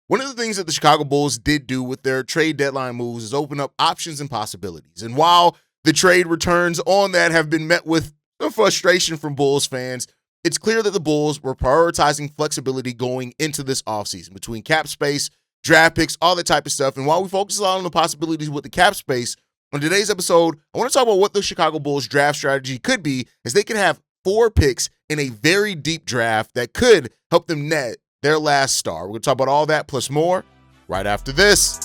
One of the things that the Chicago Bulls did do with their trade deadline moves is open up options and possibilities. And while the trade returns on that have been met with some frustration from Bulls fans, it's clear that the Bulls were prioritizing flexibility going into this offseason between cap space, draft picks, all that type of stuff. And while we focus a lot on the possibilities with the cap space, on today's episode, I want to talk about what the Chicago Bulls draft strategy could be, as they could have 4 picks in a very deep draft that could help them net their last star. We're going to talk about all that plus more right after this.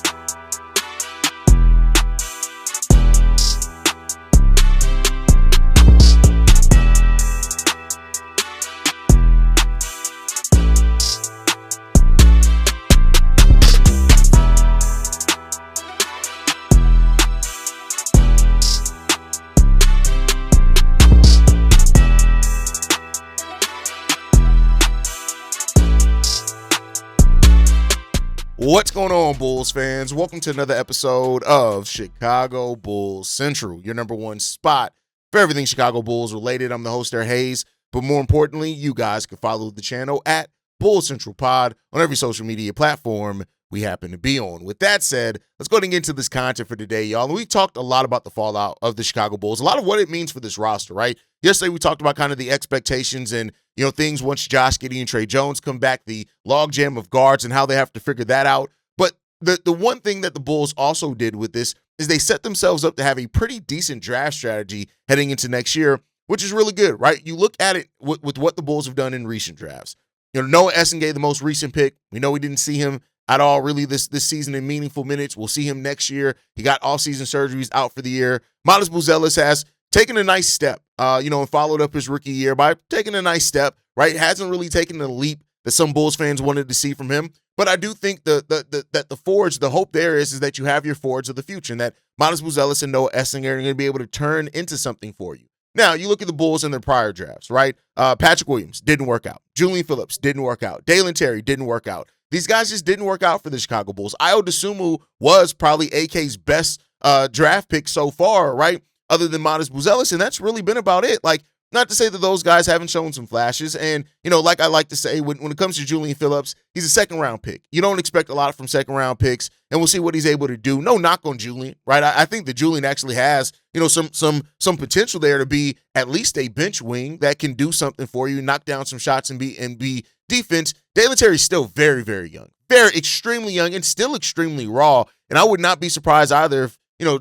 What's going on, Bulls fans? Welcome to another episode of Chicago Bulls Central, your number one spot for everything Chicago Bulls related. I'm the host there, Haize, but more importantly, you guys can follow the channel at Bulls Central Pod on every social media platform we happen to be on. With that said, let's go ahead and get into this content for today, y'all. And we talked a lot about the fallout of the Chicago Bulls, a lot of what it means for this roster, right? Yesterday, we talked about kind of the expectations and, things once Josh Giddey and Tre Jones come back, the logjam of guards and how they have to figure that out. But the one thing that the Bulls also did with this is they set themselves up to have a pretty decent draft strategy heading into next year, which is really good, right? You look at it with what the Bulls have done in recent drafts. Noa Essengue, the most recent pick, we know we didn't see him at all really this season in meaningful minutes. We'll see him next year. He got off-season surgeries, out for the year. Buzelis has taken a nice step, and followed up his rookie year by taking a nice step, right? Hasn't really taken the leap that some Bulls fans wanted to see from him. But I do think that the forwards, the hope there is that you have your forwards of the future, and that Buzelis and Noa Essengue are going to be able to turn into something for you. Now, you look at the Bulls in their prior drafts, right? Patrick Williams didn't work out. Julian Phillips didn't work out. Dalen Terry didn't work out. These guys just didn't work out for the Chicago Bulls. Ayo Dosunmu was probably AK's best draft pick so far, right? Other than Buzelis, and that's really been about it. Like, not to say that those guys haven't shown some flashes. And, like I like to say, when it comes to Julian Phillips, he's a second-round pick. You don't expect a lot from second-round picks, and we'll see what he's able to do. No knock on Julian, right? I think that Julian actually has, some potential there to be at least a bench wing that can do something for you, knock down some shots and be defense. Dalen Terry's still very, very young. Very extremely young and still extremely raw. And I would not be surprised either if,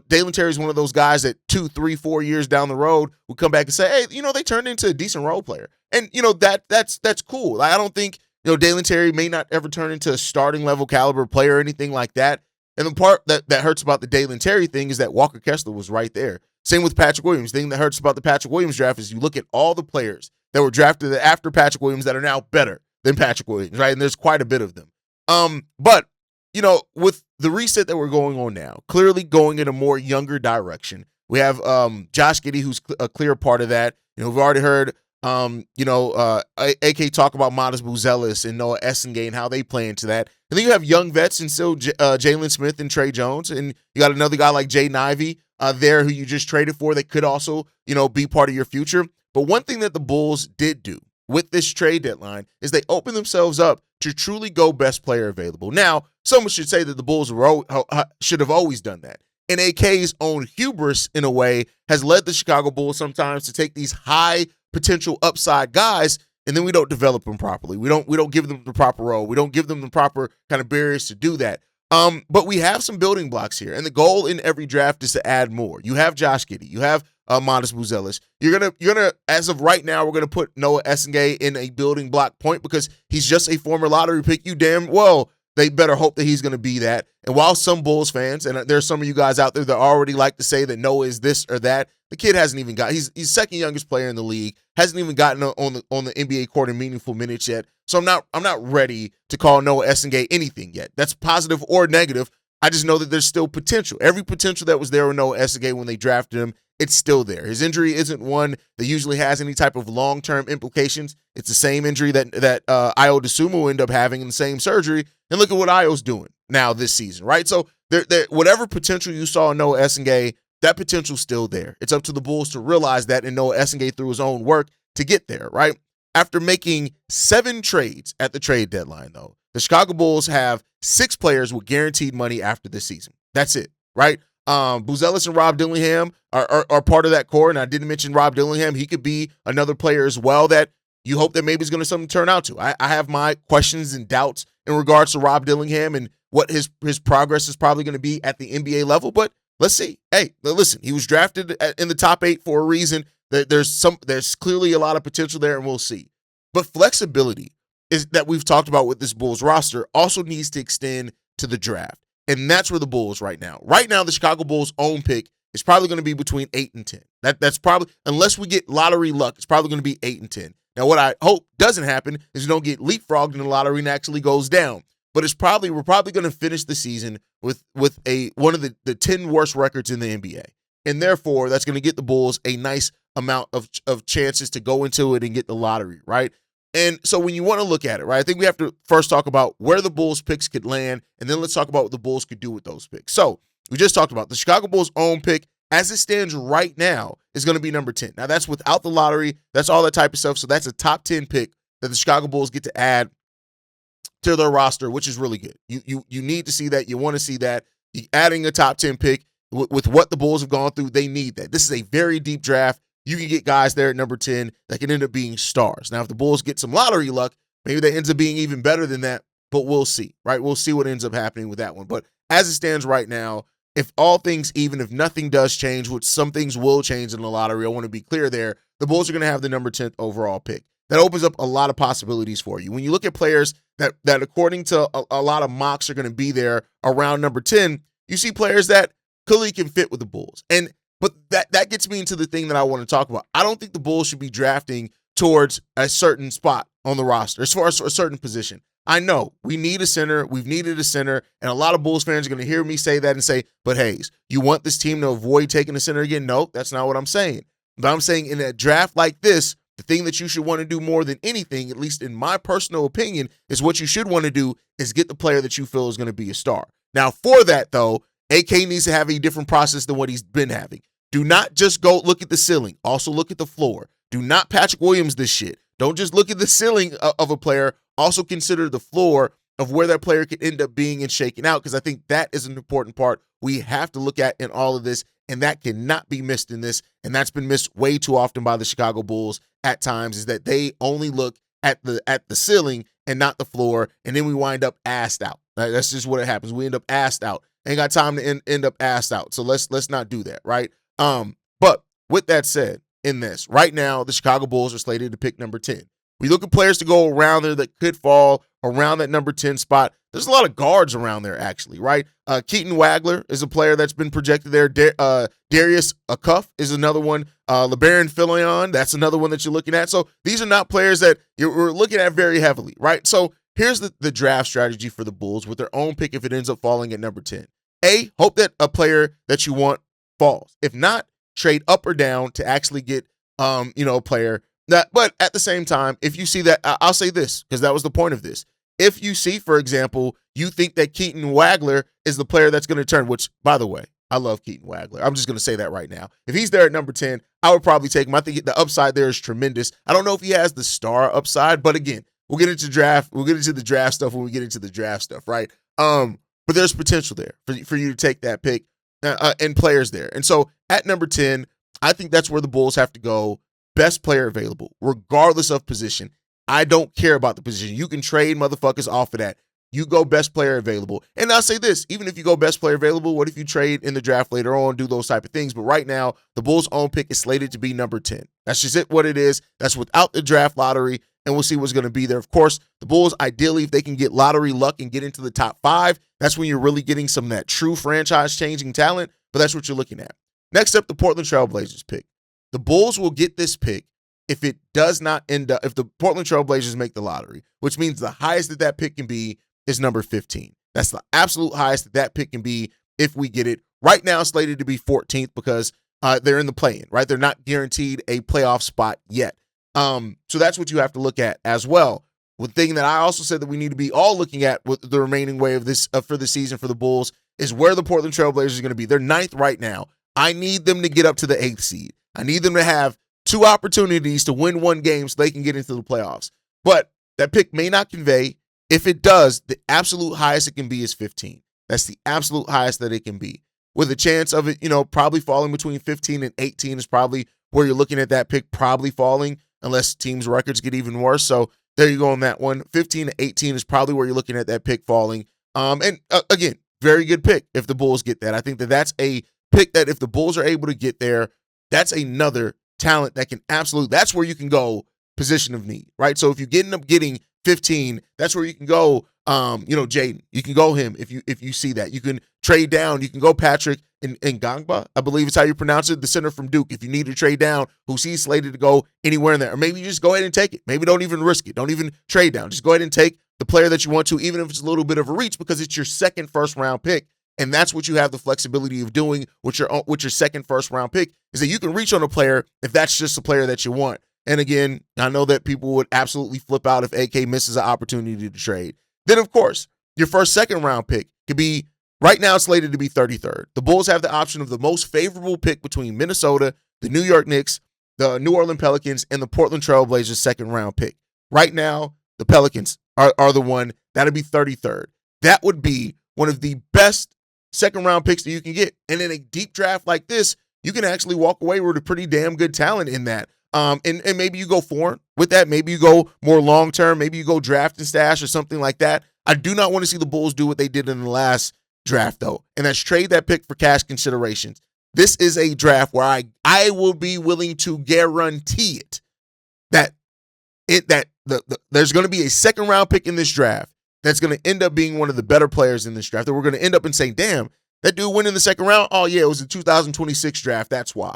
Dalen Terry's one of those guys that 2, 3, 4 years down the road would come back and say, hey, they turned into a decent role player. And, that's cool. Like, I don't think, Dalen Terry may not ever turn into a starting level caliber player or anything like that. And the part that hurts about the Dalen Terry thing is that Walker Kessler was right there. Same with Patrick Williams. The thing that hurts about the Patrick Williams draft is you look at all the players that were drafted after Patrick Williams that are now better than Patrick Williams, right? And there's quite a bit of them. But with the reset that we're going on now, clearly going in a more younger direction. We have Josh Giddey, who's a clear part of that. We've already heard AK talk about Buzelis and Noa Essengue and how they play into that. And then you have young vets and still Jalen Smith and Tre Jones, and you got another guy like Jaden Ivey there who you just traded for that could also be part of your future. But one thing that the Bulls did do with this trade deadline is they opened themselves up to truly go best player available. Now, someone should say that the Bulls should have always done that. And AK's own hubris, in a way, has led the Chicago Bulls sometimes to take these high potential upside guys, and then we don't develop them properly. We don't give them the proper role. We don't give them the proper kind of barriers to do that. But we have some building blocks here, and the goal in every draft is to add more. You have Josh Giddey. You have Buzelis. You're gonna as of right now, we're gonna put Noa Essengue in a building block point because he's just a former lottery pick. You damn well they better hope that he's gonna be that. And while some Bulls fans, and there's some of you guys out there that already like to say that Noah is this or that, the kid hasn't even got. He's second youngest player in the league. Hasn't even gotten on the NBA court in meaningful minutes yet. So I'm not ready to call Noa Essengue anything yet. That's positive or negative. I just know that there's still potential. Every potential that was there with Noa Essengue when they drafted him, it's still there. His injury isn't one that usually has any type of long-term implications. It's the same injury that Ayo Dosunmu will end up having in the same surgery. And look at what Ayo's doing now this season, right? So whatever potential you saw in Noa Essengue, that potential's still there. It's up to the Bulls to realize that and Noa Essengue through his own work to get there, right? After making 7 trades at the trade deadline, though, The Chicago Bulls have 6 players with guaranteed money after this season. That's it, right? Buzelis and Rob Dillingham are part of that core, and I didn't mention Rob Dillingham. He could be another player as well that you hope that maybe is going to something turn out to. I have my questions and doubts in regards to Rob Dillingham and what his progress is probably going to be at the NBA level, but let's see. Hey, listen, he was drafted in the top 8 for a reason. There's clearly a lot of potential there, and we'll see. But flexibility is that we've talked about with this Bulls roster also needs to extend to the draft. And that's where the Bulls right now. Right now, the Chicago Bulls' own pick is probably going to be between 8 and 10. That's probably, unless we get lottery luck, it's probably going to be 8 and 10. Now, what I hope doesn't happen is you don't get leapfrogged in the lottery and actually goes down. But we're probably going to finish the season with one of the 10 worst records in the NBA. And therefore, that's going to get the Bulls a nice amount of chances to go into it and get the lottery, right? And so when you want to look at it, right, I think we have to first talk about where the Bulls picks could land, and then let's talk about what the Bulls could do with those picks. So we just talked about the Chicago Bulls' own pick, as it stands right now, is going to be number 10. Now, that's without the lottery. That's all that type of stuff. So that's a top 10 pick that the Chicago Bulls get to add to their roster, which is really good. You need to see that. You want to see that. Adding a top 10 pick with what the Bulls have gone through, they need that. This is a very deep draft. You can get guys there at number 10 that can end up being stars. Now, if the Bulls get some lottery luck, maybe that ends up being even better than that, but we'll see, right? We'll see what ends up happening with that one. But as it stands right now, if all things even, if nothing does change, which some things will change in the lottery, I want to be clear there, the Bulls are going to have the number 10th overall pick. That opens up a lot of possibilities for you. When you look at players that according to a lot of mocks are going to be there around number 10, you see players that clearly can fit with the Bulls. But that gets me into the thing that I want to talk about. I don't think the Bulls should be drafting towards a certain spot on the roster as far as a certain position. I know we need a center. We've needed a center. And a lot of Bulls fans are going to hear me say that and say, but Haize, you want this team to avoid taking a center again? No, that's not what I'm saying. But I'm saying in a draft like this, the thing that you should want to do more than anything, at least in my personal opinion, is what you should want to do is get the player that you feel is going to be a star. Now, for that, though, AK needs to have a different process than what he's been having. Do not just go look at the ceiling. Also look at the floor. Do not Patrick Williams this shit. Don't just look at the ceiling of a player. Also consider the floor of where that player could end up being and shaking out, because I think that is an important part we have to look at in all of this, and that cannot be missed in this, and that's been missed way too often by the Chicago Bulls at times, is that they only look at the ceiling and not the floor, and then we wind up assed out. That's just what it happens. We end up assed out. Ain't got time to end up assed out, so let's not do that, right? But with that said, in this, right now, the Chicago Bulls are slated to pick number 10. We look at players to go around there that could fall around that number 10 spot. There's a lot of guards around there, actually, right? Keaton Wagler is a player that's been projected there. Darius Acuff is another one. LeBaron Filion, that's another one that you're looking at. So these are not players that you're looking at very heavily, right? So here's the draft strategy for the Bulls with their own pick if it ends up falling at number 10. A, hope that a player that you want falls. If not, trade up or down to actually get a player that, but at the same time, if you see that, I'll say this, because that was the point of this. If you see, for example, you think that Keaton Wagler is the player that's going to turn, which, by the way, I love Keaton Wagler. I'm just going to say that right now. If he's there at number 10, I would probably take him. I think the upside there is tremendous. I don't know if he has the star upside, but again, we'll get into draft. We'll get into the draft stuff when we get into the draft stuff, right? But there's potential there for you to take that pick and players there. And so at number 10, I think that's where the Bulls have to go. Best player available, regardless of position. I don't care about the position. You can trade motherfuckers off of that. You go best player available. And I'll say this, even if you go best player available, what if you trade in the draft later on, do those type of things? But right now, the Bulls' own pick is slated to be number 10. That's just what it is. That's without the draft lottery, and we'll see what's going to be there. Of course, the Bulls, ideally, if they can get lottery luck and get into the top 5, that's when you're really getting some of that true franchise-changing talent, but that's what you're looking at. Next up, the Portland Trail Blazers pick. The Bulls will get this pick if it does not end up, if the Portland Trail Blazers make the lottery, which means the highest that pick can be is number 15. That's the absolute highest that pick can be if we get it. Right now, it's slated to be 14th because they're in the play-in, right? They're not guaranteed a playoff spot yet. So that's what you have to look at as well. One thing that I also said that we need to be all looking at with the remaining way of this for the season for the Bulls is where the Portland Trail Blazers are going to be. They're 9th right now. I need them to get up to the 8th seed. I need them to have 2 opportunities to win 1 game so they can get into the playoffs. But that pick may not convey. If it does, the absolute highest it can be is 15. That's the absolute highest that it can be. With a chance of it, probably falling between 15 and 18 is probably where you're looking at that pick probably falling, unless teams' records get even worse. So there you go on that one. 15 to 18 is probably where you're looking at that pick falling. Again, very good pick if the Bulls get that. I think that that's a pick that if the Bulls are able to get there, that's another talent that can absolutely, that's where you can go position of need, right? So if you end up getting 15, that's where you can go, Jaden. You can go him if you see that. You can trade down. You can go Patrick Ngangba, I believe is how you pronounce it, the center from Duke. If you need to trade down, who's he slated to go anywhere in there. Or maybe you just go ahead and take it. Maybe don't even risk it. Don't even trade down. Just go ahead and take the player that you want to, even if it's a little bit of a reach, because it's your second first-round pick. And that's what you have the flexibility of doing with your second first-round pick, is that you can reach on a player if that's just a player that you want. And again, I know that people would absolutely flip out if AK misses an opportunity to trade. Then, of course, your first second-round pick could be, right now slated to be 33rd. The Bulls have the option of the most favorable pick between Minnesota, the New York Knicks, the New Orleans Pelicans, and the Portland Trail Blazers second-round pick. Right now, the Pelicans are the one. That'd be 33rd. That would be one of the best second-round picks that you can get. And in a deep draft like this, you can actually walk away with a pretty damn good talent in that. And maybe you go foreign with that. Maybe you go more long-term. Maybe you go draft and stash or something like that. I do not want to see the Bulls do what they did in the last draft, though, and that's trade that pick for cash considerations. This is a draft where I will be willing to guarantee it that there's going to be a second-round pick in this draft that's going to end up being one of the better players in this draft, that we're going to end up and saying, damn, that dude went in the second round. Oh, yeah, it was the 2026 draft. That's why.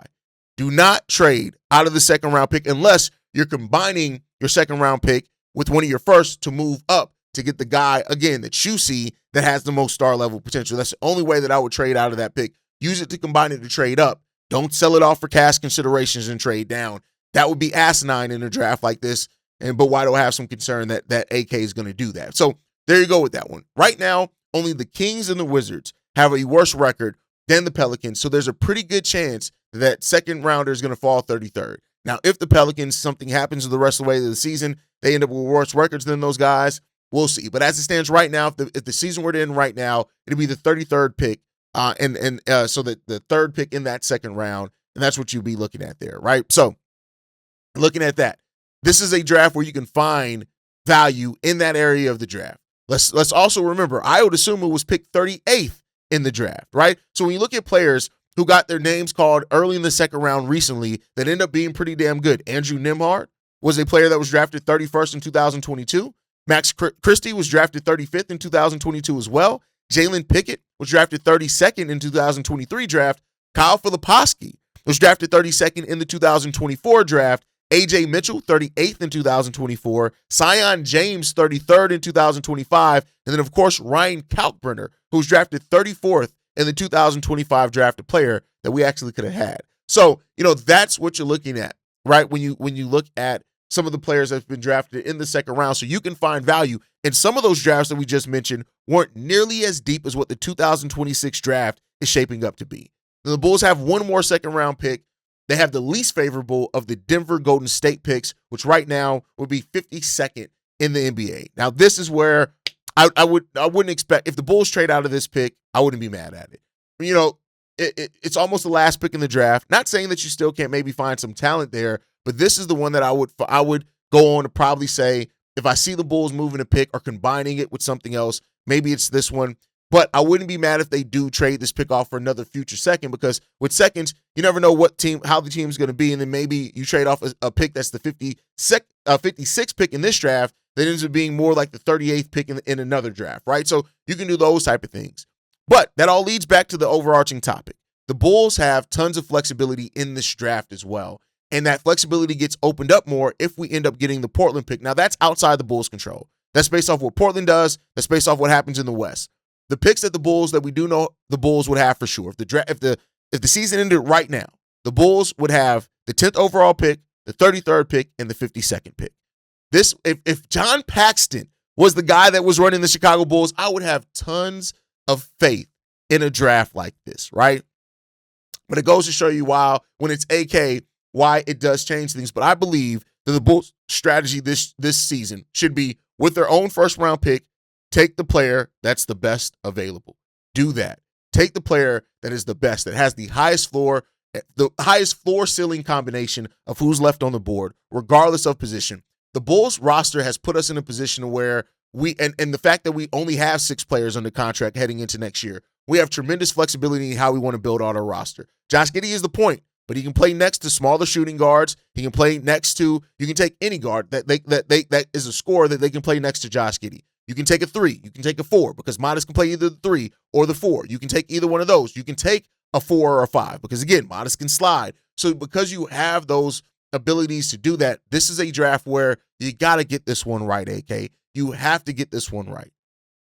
Do not trade out of the second-round pick unless you're combining your second-round pick with one of your first to move up to get the guy, again, that you see that has the most star-level potential. That's the only way that I would trade out of that pick. Use it to combine it to trade up. Don't sell it off for cash considerations and trade down. That would be asinine in a draft like this, but why do I have some concern that AK is going to do that? So there you go with that one. Right now, only the Kings and the Wizards have a worse record than the Pelicans, so there's a pretty good chance that second rounder is going to fall 33rd. Now, if the Pelicans, something happens the rest of the way of the season, they end up with worse records than those guys, we'll see. But as it stands right now, if the season were to end right now, it'd be the 33rd pick, so that the third pick in that second round, and that's what you'd be looking at there, right? So looking at that, this is a draft where you can find value in that area of the draft. Let's also remember, I would assume it was picked 38th in the draft, right? So when you look at players who got their names called early in the second round recently that end up being pretty damn good, Andrew Nembhard was a player that was drafted 31st in 2022. Max Christie was drafted 35th in 2022 as well. Jalen Pickett was drafted 32nd in 2023 draft. Kyle Filipowski was drafted 32nd in the 2024 draft. A.J. Mitchell, 38th in 2024. Sion James, 33rd in 2025. And then, of course, Ryan Kalkbrenner, who was drafted 34th in the 2025 draft, a player that we actually could have had. So, that's what you're looking at, right? When you look at some of the players that have been drafted in the second round, so you can find value. And some of those drafts that we just mentioned weren't nearly as deep as what the 2026 draft is shaping up to be. The Bulls have one more second-round pick. They have the least favorable of the Denver Golden State picks, which right now would be 52nd in the NBA. Now, this is where I wouldn't expect, if the Bulls trade out of this pick, I wouldn't be mad at it. It's almost the last pick in the draft. Not saying that you still can't maybe find some talent there, but this is the one that I would go on to probably say, if I see the Bulls moving a pick or combining it with something else, maybe it's this one. But I wouldn't be mad if they do trade this pick off for another future second, because with seconds, you never know how the team's going to be, and then maybe you trade off a pick that's the 56th pick in this draft that ends up being more like the 38th pick in another draft, right? So you can do those type of things. But that all leads back to the overarching topic. The Bulls have tons of flexibility in this draft as well, and that flexibility gets opened up more if we end up getting the Portland pick. Now, that's outside the Bulls' control. That's based off what Portland does. That's based off what happens in the West. The picks that we do know the Bulls would have for sure. If the season ended right now, the Bulls would have the 10th overall pick, the 33rd pick, and the 52nd pick. If John Paxson was the guy that was running the Chicago Bulls, I would have tons of faith in a draft like this, right? But it goes to show you when it's AK, why it does change things. But I believe that the Bulls' strategy this season should be with their own first-round pick, take the player that's the best available. Do that. Take the player that is the best, that has the highest floor ceiling combination of who's left on the board, regardless of position. The Bulls roster has put us in a position where and the fact that we only have 6 players under contract heading into next year, we have tremendous flexibility in how we want to build out our roster. Josh Giddey is the point, but he can play next to smaller shooting guards. He can play next to, you can take any guard that is a scorer that they can play next to Josh Giddey. You can take a 3, you can take a 4, because Modest can play either the 3 or the 4. You can take either one of those. You can take a 4 or a 5, because again, Modest can slide. So because you have those abilities to do that, this is a draft where you got to get this one right, AK. You have to get this one right.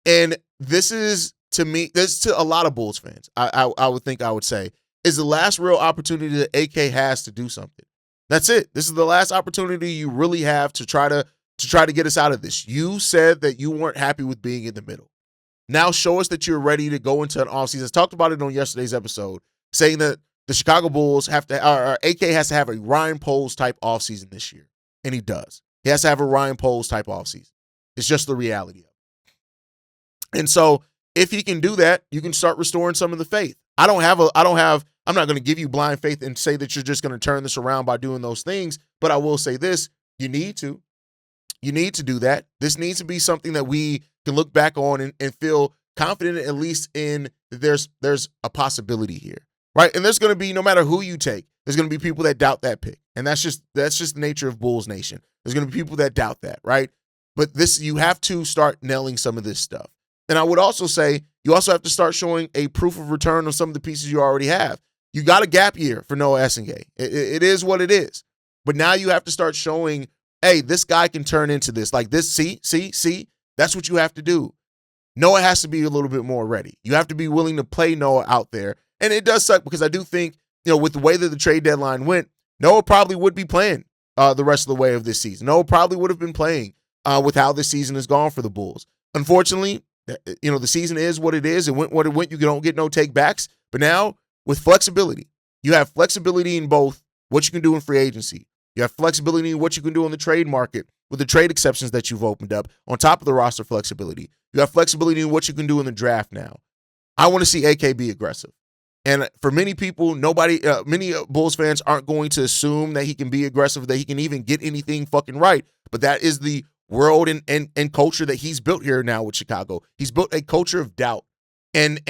And this is, to me, this to a lot of Bulls fans, I would say, is the last real opportunity that AK has to do something. That's it. This is the last opportunity you really have to try to get us out of this. You said that you weren't happy with being in the middle. Now show us that you're ready to go into an offseason. I talked about it on yesterday's episode, saying that the Chicago Bulls have to, or AK has to have a Ryan Poles type offseason this year. And he does. He has to have a Ryan Poles type offseason. It's just the reality of it. And so if he can do that, you can start restoring some of the faith. I'm not going to give you blind faith and say that you're just going to turn this around by doing those things, but I will say this, you need to do that. This needs to be something that we can look back on and feel confident, at least in there's a possibility here, right? And there's going to be, no matter who you take, there's going to be people that doubt that pick. And that's just the nature of Bulls Nation. There's going to be people that doubt that, right? But you have to start nailing some of this stuff. And I would also say you also have to start showing a proof of return on some of the pieces you already have. You got a gap year for Noa Essengue. It is what it is. But now you have to start showing, hey, this guy can turn into this. Like this, see? That's what you have to do. Noah has to be a little bit more ready. You have to be willing to play Noah out there. And it does suck because I do think, with the way that the trade deadline went, Noah probably would be playing the rest of the way of this season. Noah probably would have been playing with how this season has gone for the Bulls. Unfortunately, the season is what it is. It went what it went. You don't get no take-backs. But now, with flexibility, you have flexibility in both what you can do in free agency. You have flexibility in what you can do on the trade market with the trade exceptions that you've opened up on top of the roster flexibility. You have flexibility in what you can do in the draft now. I want to see AK be aggressive. And for many people, many Bulls fans aren't going to assume that he can be aggressive, that he can even get anything fucking right. But that is the world and culture that he's built here now with Chicago. He's built a culture of doubt. And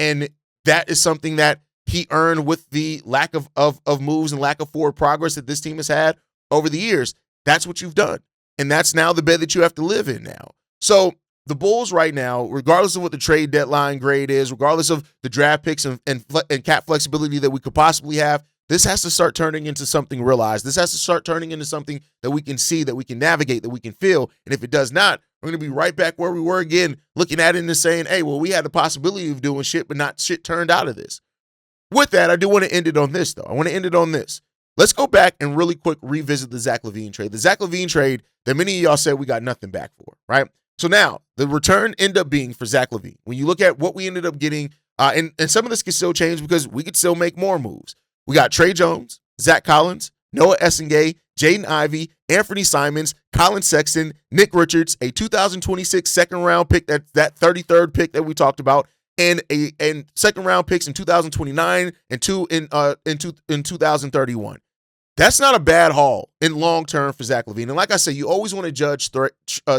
that is something that he earned with the lack of moves and lack of forward progress that this team has had over the years. That's what you've done. And that's now the bed that you have to live in now. So the Bulls right now, regardless of what the trade deadline grade is, regardless of the draft picks and cap flexibility that we could possibly have, this has to start turning into something realized. This has to start turning into something that we can see, that we can navigate, that we can feel. And if it does not, we're going to be right back where we were again, looking at it and saying, hey, well, we had the possibility of doing shit, but not shit turned out of this. With that, I do want to end it on this, though. I want to end it on this. Let's go back and really quick revisit the Zach LaVine trade. The Zach LaVine trade that many of y'all said we got nothing back for, right? So now the return ended up being for Zach LaVine. When you look at what we ended up getting, and some of this can still change because we could still make more moves. We got Trey Jones, Zach Collins, Noa Essengue, Jaden Ivey, Anthony Simons, Colin Sexton, Nick Richards, a 2026 second-round pick, that 33rd pick that we talked about, and second-round picks in 2029 and two in 2031. That's not a bad haul in long term for Zach LaVine. And like I said, you always want to judge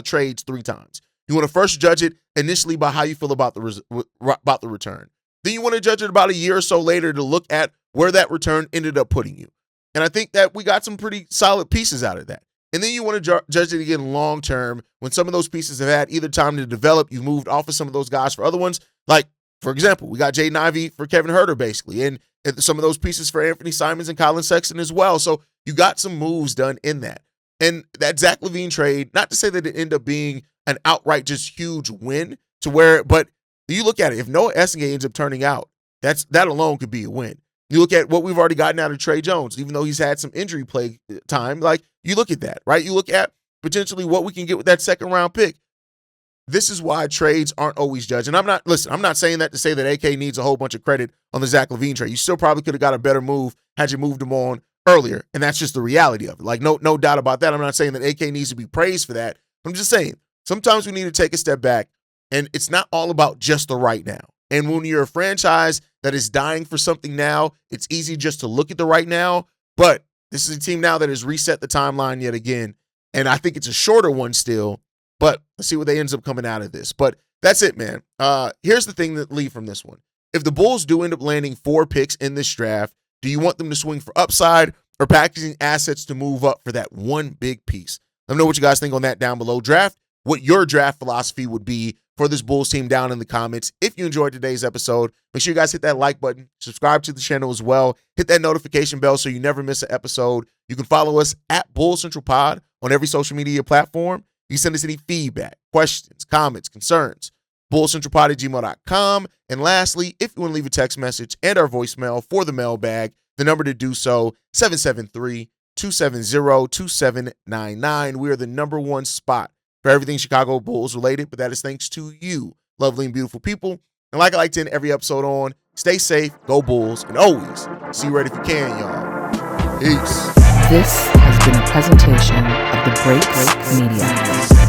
trades 3 times. You want to first judge it initially by how you feel about the return. Then you want to judge it about a year or so later to look at where that return ended up putting you. And I think that we got some pretty solid pieces out of that. And then you want to judge it again long term when some of those pieces have had either time to develop, you've moved off of some of those guys for other ones. Like, for example, we got Jaden Ivey for Kevin Huerter, basically, and some of those pieces for Anthony Simons and Colin Sexton as well. So you got some moves done in that. And that Zach LaVine trade, not to say that it ended up being an outright just huge win but you look at it, if Noa Essengue ends up turning out, that alone could be a win. You look at what we've already gotten out of Trey Jones, even though he's had some injury play time, like you look at that, right? You look at potentially what we can get with that second round pick. This is why trades aren't always judged. And I'm not saying that to say that AK needs a whole bunch of credit on the Zach LaVine trade. You still probably could have got a better move had you moved him on earlier. And that's just the reality of it. Like, no doubt about that. I'm not saying that AK needs to be praised for that. I'm just saying Sometimes we need to take a step back, and it's not all about just the right now. And when you're a franchise that is dying for something now, it's easy just to look at the right now. But this is a team now that has reset the timeline yet again. And I think it's a shorter one still. But let's see what they ends up coming out of this. But that's it, man. Here's the thing that leave from this one. If the Bulls do end up landing 4 picks in this draft, do you want them to swing for upside or packaging assets to move up for that one big piece? Let me know what you guys think on that down below. What your draft philosophy would be for this Bulls team down in the comments. If you enjoyed today's episode, make sure you guys hit that like button, subscribe to the channel as well, hit that notification bell so you never miss an episode. You can follow us at Bulls Central Pod on every social media platform. You can send us any feedback, questions, comments, concerns, bullscentralpod@gmail.com. And lastly, if you want to leave a text message and our voicemail for the mailbag, the number to do so, 773-270-2799. We are the #1 spot for everything Chicago Bulls related, but that is thanks to you, lovely and beautiful people. And like I like to end every episode on, stay safe, go Bulls, and always see you right if you can, y'all. Peace. This has been a presentation of the Break Media.